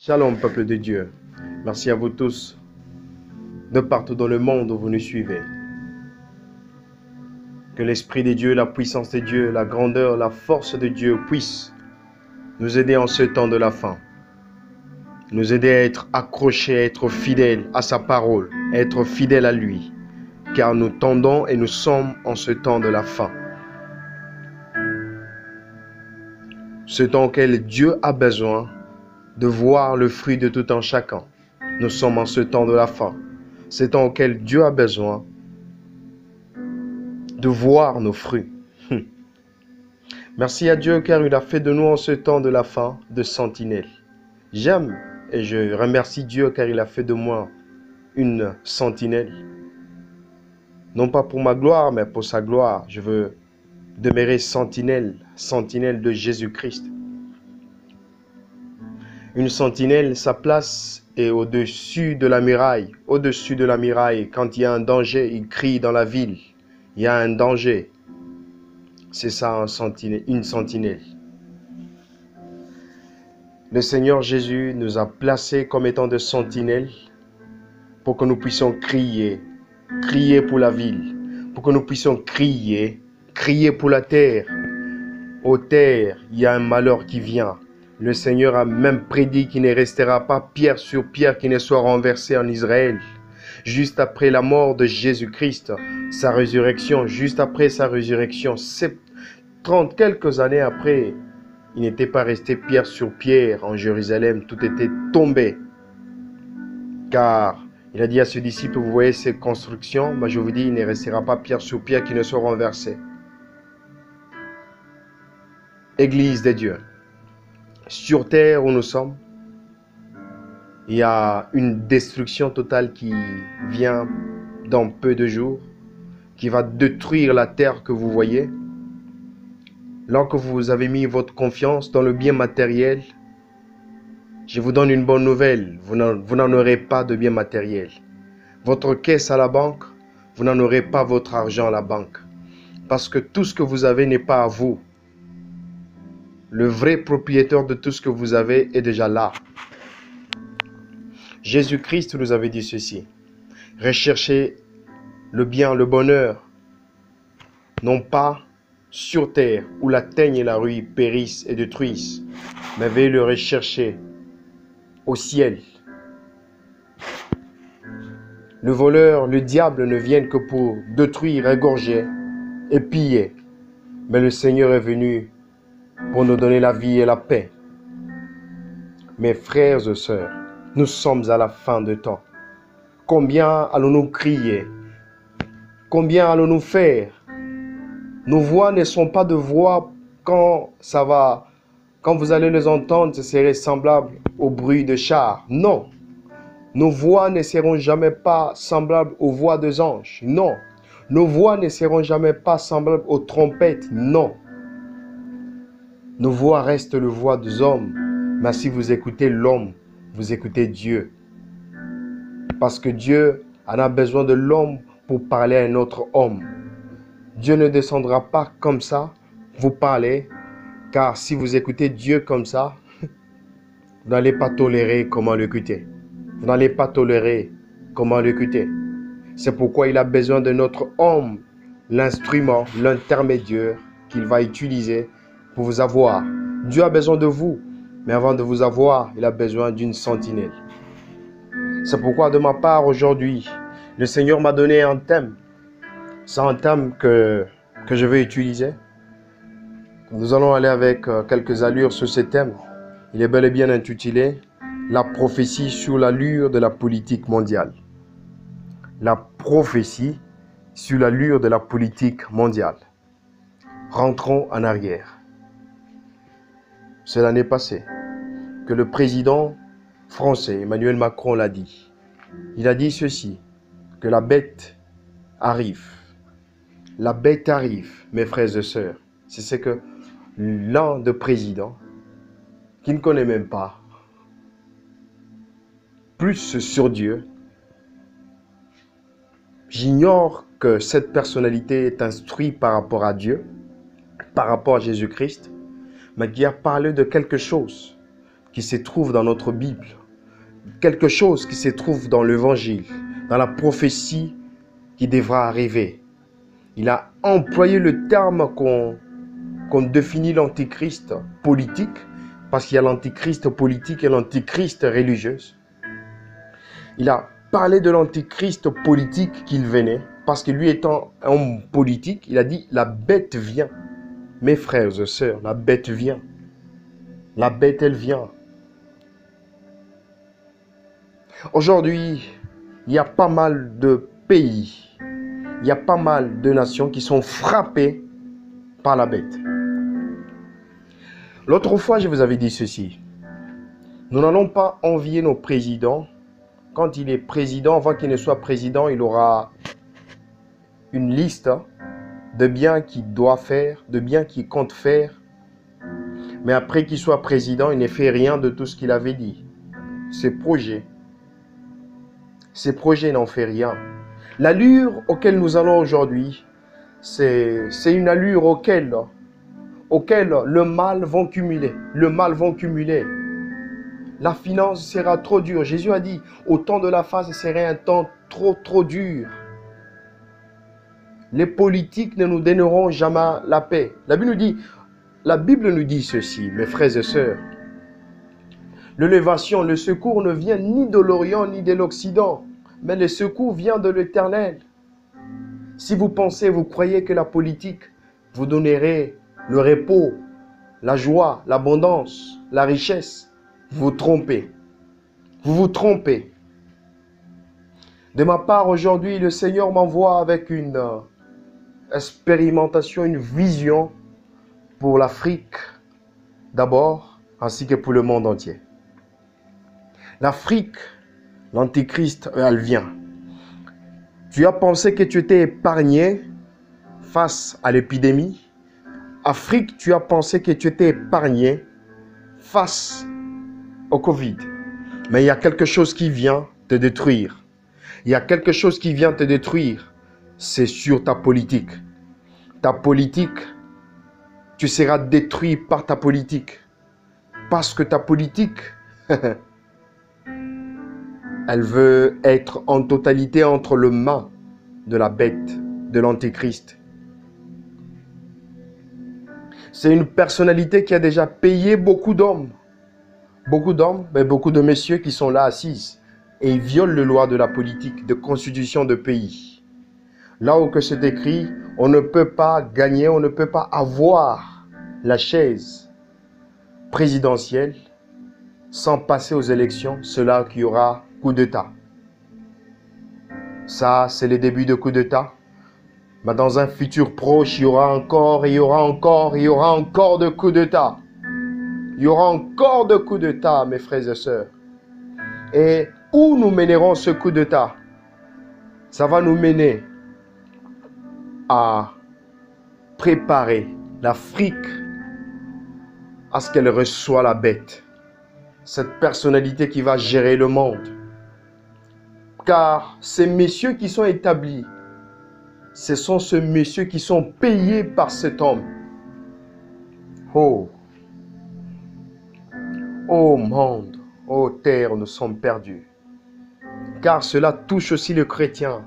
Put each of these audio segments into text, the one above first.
Shalom, peuple de Dieu. Merci à vous tous, de partout dans le monde où vous nous suivez. Que l'Esprit de Dieu, la puissance de Dieu, la grandeur, la force de Dieu puissent nous aider en ce temps de la fin. Nous aider à être accrochés, à être fidèles à sa parole, à être fidèles à lui. Car nous tendons et nous sommes en ce temps de la fin. Ce temps auquel Dieu a besoin de voir le fruit de tout un chacun. Nous sommes en ce temps de la fin. Ce temps auquel Dieu a besoin de voir nos fruits. Merci à Dieu car il a fait de nous en ce temps de la fin de sentinelles. J'aime et je remercie Dieu car il a fait de moi une sentinelle. Non pas pour ma gloire mais pour sa gloire. Je veux demeurer sentinelle, sentinelle de Jésus-Christ. Une sentinelle, sa place est au-dessus de la muraille. Au-dessus de la muraille, quand il y a un danger, il crie dans la ville. Il y a un danger. C'est ça une sentinelle. Le Seigneur Jésus nous a placés comme étant des sentinelles pour que nous puissions crier. Crier pour la ville. Pour que nous puissions crier. Crier pour la terre. Aux terres, il y a un malheur qui vient. Le Seigneur a même prédit qu'il ne restera pas pierre sur pierre qui ne soit renversé en Israël. Juste après la mort de Jésus-Christ, sa résurrection, juste après sa résurrection, 30 quelques années après, il n'était pas resté pierre sur pierre en Jérusalem, tout était tombé. Car il a dit à ses disciples, vous voyez ces constructions, je vous dis, il ne restera pas pierre sur pierre qui ne soit renversé. Église de Dieu. Sur terre où nous sommes, il y a une destruction totale qui vient dans peu de jours, qui va détruire la terre que vous voyez. Lorsque vous avez mis votre confiance dans le bien matériel, je vous donne une bonne nouvelle, vous n'en aurez pas de bien matériel. Votre caisse à la banque, vous n'en aurez pas votre argent à la banque. Parce que tout ce que vous avez n'est pas à vous. Le vrai propriétaire de tout ce que vous avez est déjà là. Jésus-Christ nous avait dit ceci. Recherchez le bien, le bonheur, non pas sur terre où la teigne et la ruée périssent et détruisent, mais veuillez le rechercher au ciel. Le voleur, le diable ne viennent que pour détruire, égorger et piller. Mais le Seigneur est venu pour nous donner la vie et la paix. Mes frères et sœurs, nous sommes à la fin de temps. Combien allons-nous crier? Combien allons-nous faire? Nos voix ne sont pas de voix quand vous allez les entendre, ce serait semblable au bruit de chars. Non. Nos voix ne seront jamais pas semblables aux voix des anges. Non. Nos voix ne seront jamais pas semblables aux trompettes. Non. Nos voix restent les voix des hommes. Mais si vous écoutez l'homme, vous écoutez Dieu. Parce que Dieu en a besoin de l'homme pour parler à un autre homme. Dieu ne descendra pas comme ça, vous parlez. Car si vous écoutez Dieu comme ça, vous n'allez pas tolérer comment l'écouter. Vous n'allez pas tolérer comment l'écouter. C'est pourquoi il a besoin de notre homme, l'instrument, l'intermédiaire qu'il va utiliser pour vous avoir. Dieu a besoin de vous, mais avant de vous avoir, il a besoin d'une sentinelle. C'est pourquoi de ma part aujourd'hui, le Seigneur m'a donné un thème. C'est un thème que je vais utiliser. Nous allons aller avec quelques allures sur ce thème. Il est bel et bien intitulé « La prophétie sur l'allure de la politique mondiale ». La prophétie sur l'allure de la politique mondiale. Rentrons en arrière. C'est l'année passée que le président français Emmanuel Macron l'a dit. Il a dit ceci, que la bête arrive. La bête arrive, mes frères et sœurs. C'est ce que l'un des présidents, qui ne connaît même pas plus sur Dieu, j'ignore que cette personnalité est instruite par rapport à Dieu, par rapport à Jésus-Christ, mais qui a parlé de quelque chose qui se trouve dans notre Bible, quelque chose qui se trouve dans l'Évangile, dans la prophétie qui devra arriver. Il a employé le terme qu'on définit l'antichrist politique, parce qu'il y a l'antichrist politique et l'antichrist religieuse. Il a parlé de l'antichrist politique qu'il venait, parce que lui étant homme politique, il a dit « la bête vient ». Mes frères et sœurs, la bête vient. La bête, elle vient. Aujourd'hui, il y a pas mal de pays, il y a pas mal de nations qui sont frappées par la bête. L'autre fois, je vous avais dit ceci. Nous n'allons pas envier nos présidents. Quand il est président, avant qu'il ne soit président, il aura une liste de biens qu'il doit faire, de biens qu'il compte faire. Mais après qu'il soit président, il ne fait rien de tout ce qu'il avait dit. Ses projets n'en fait rien. L'allure auquel nous allons aujourd'hui, c'est une allure auquel le mal va cumuler. Le mal va cumuler. La finance sera trop dure. Jésus a dit, au temps de la fin, ce serait un temps trop dur. Les politiques ne nous donneront jamais la paix. La Bible nous dit ceci, mes frères et sœurs. L'élévation, le secours ne vient ni de l'Orient ni de l'Occident, mais le secours vient de l'Éternel. Si vous pensez, vous croyez que la politique vous donnerait le repos, la joie, l'abondance, la richesse, vous vous trompez. Vous vous trompez. De ma part, aujourd'hui, le Seigneur m'envoie avec une expérimentation, une vision pour l'Afrique d'abord, ainsi que pour le monde entier. L'Afrique, l'Antichrist, elle vient. Tu as pensé que tu étais épargné face à l'épidémie. Afrique, tu as pensé que tu étais épargné face au Covid. Mais il y a quelque chose qui vient te détruire. Il y a quelque chose qui vient te détruire. C'est sur ta politique. Ta politique, tu seras détruit par ta politique. Parce que ta politique, elle veut être en totalité entre les mains de la bête, de l'antéchrist. C'est une personnalité qui a déjà payé beaucoup d'hommes. Beaucoup d'hommes, mais beaucoup de messieurs qui sont là assises. Et ils violent les lois de la politique, de constitution de pays. Là où que c'est écrit, on ne peut pas gagner, on ne peut pas avoir la chaise présidentielle sans passer aux élections. C'est là qu'il y aura coup d'État. Ça, c'est le début de coup d'État. Mais dans un futur proche, il y aura encore, il y aura encore, il y aura encore de coups d'État. Il y aura encore de coups d'État, mes frères et sœurs. Et où nous mènerons ce coup d'État? Ça va nous mener à préparer l'Afrique à ce qu'elle reçoive la bête. Cette personnalité qui va gérer le monde. Car ces messieurs qui sont établis, ce sont ces messieurs qui sont payés par cet homme. Oh! Oh monde, oh terre, nous sommes perdus. Car cela touche aussi le chrétien.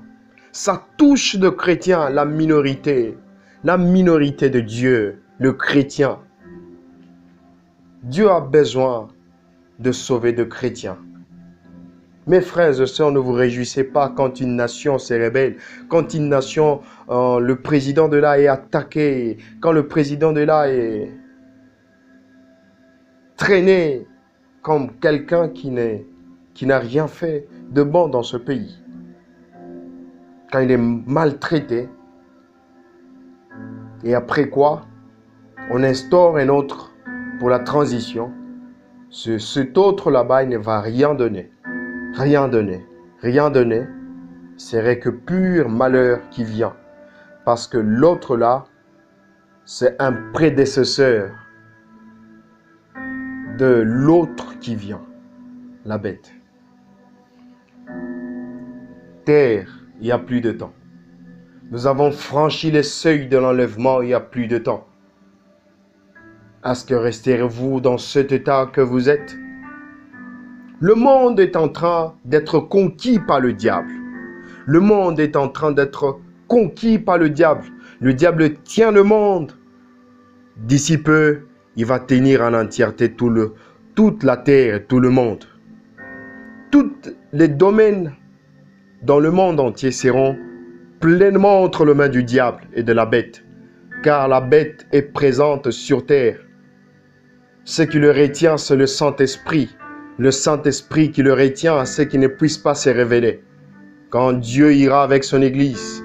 Ça touche le chrétien, la minorité de Dieu, le chrétien. Dieu a besoin de sauver de chrétiens. Mes frères et sœurs, ne vous réjouissez pas quand une nation se rebelle, quand une nation, le président de là est attaqué, quand le président de là est traîné comme quelqu'un qui n'a rien fait de bon dans ce pays. Quand il est maltraité, et après quoi, on instaure un autre pour la transition. Cet autre là-bas, il ne va rien donner. Rien donner. Rien donner. C'est que pur malheur qui vient. Parce que l'autre là, c'est un prédécesseur de l'autre qui vient. La bête. Terre, il n'y a plus de temps. Nous avons franchi les seuils de l'enlèvement, il n'y a plus de temps. Est-ce que resterez-vous dans cet état que vous êtes? Le monde est en train d'être conquis par le diable. Le monde est en train d'être conquis par le diable. Le diable tient le monde. D'ici peu, il va tenir en entièreté toute la terre et tout le monde. Tous les domaines dans le monde entier seront pleinement entre les mains du diable et de la bête, car la bête est présente sur terre. Ce qui le retient, c'est le Saint-Esprit. Le Saint-Esprit qui le retient, c'est qu'il ne puisse pas se révéler. Quand Dieu ira avec son Église,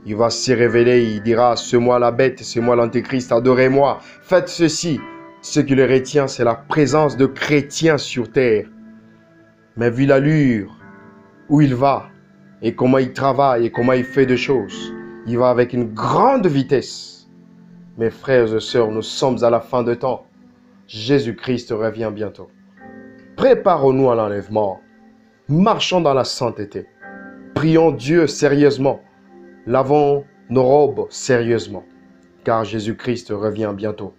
il va se révéler, il dira, c'est moi la bête, c'est moi l'antéchrist, adorez-moi, faites ceci. Ce qui le retient, c'est la présence de chrétiens sur terre. Mais vu l'allure où il va, et comment il travaille, et comment il fait des choses, il va avec une grande vitesse. Mes frères et sœurs, nous sommes à la fin de temps. Jésus-Christ revient bientôt. Préparons-nous à l'enlèvement. Marchons dans la sainteté. Prions Dieu sérieusement. Lavons nos robes sérieusement. Car Jésus-Christ revient bientôt.